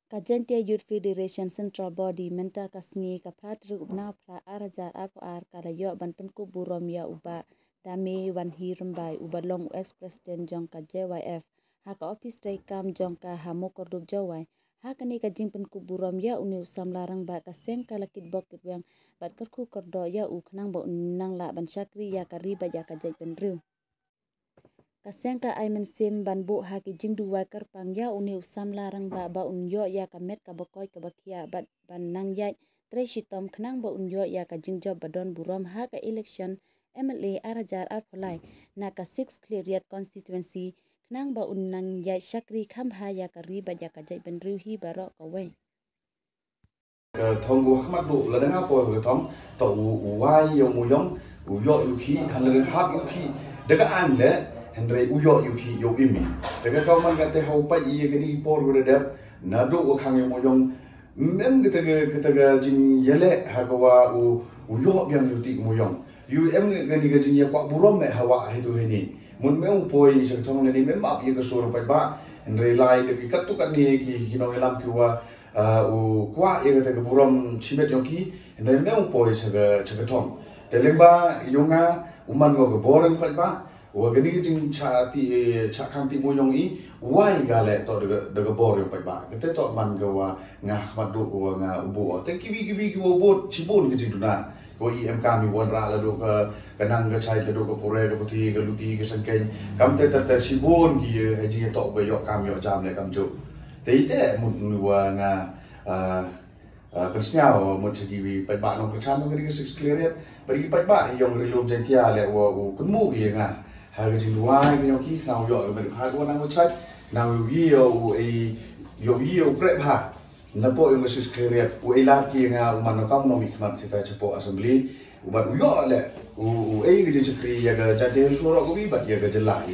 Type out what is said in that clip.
Kajentia Youth Federation Central Body menta kasngi kapratru ubna pra arajar ar kalayo ban penku burom ya uba dame wan hirumbai uba long ex-president jongka JYF haka office day kam jongka hamu kordup jawai haka ni kajing penku burom ya uni usam larang ba kaseng kalakit bokit yang bat kerku kordo ya u khnang ba unang la ban syakri ya kariba ya kajai penriu. Kasengka aimen sim ban bu haki jingdu wakar pangya uni usam larang ba unyo ya kamet kabakoi kabakia bat ban nang yai treshitom khnang ba unyo ya ka jingjo badon burom haka election MLA arajar arpolai na ka 6 cleariat constituency khnang ba unang yai syakri khamha ya kariba ya kajai benriu hi barok kawai. Thong go khmat du la danga po go thong to wai yo mu yong yo yu khi han le hap yu khi daga an le Henry uyo yuki yo imi. Daga kau man kate hau pa iya gini por gede dep nado o kang yo moyong mem kita jing yele hagawa uyo biang yuti moyong. Yu em gani gajing ya kwa burom me hawa hitu hini. Mun meu poi sek thong ni mem ap ye kesur pa ba Henry lai de kat tu kat ni ki hino elam ki wa u kwa ye kate burom chimet yoki Henry meu poi sek thong. Telengba yonga uman go boreng pa ba wagani jing cha khang ti moyong i wai gale to de bor yo pa ba kete to man ga wa nga khmat du ko nga ubu te kiwi ki wo chibon ki jing na ko i em ka mi won ra la do ka nang ga chai la do ko pore ga puti ga luti ga sangken kam te ta chibon ki e jing to ba yo kam yo jam le kam jo te ite mun wa nga persnyao mo chigi pa ba no ka chan ngari ga 6 clear bari pa ba yong rilum jentia le wo kunmu gi nga hai cái chuyện ngoài cái nhau khi nào giỏi mình hai con năng chơi nào nhiều nhiều prep ha nó bộ yang masih clear uilah kia ngau mana kamu nomik man kita cepo assembly ubat uyo le cái chuyện clear ya ga jadi suara ko bi bat ya ga jelah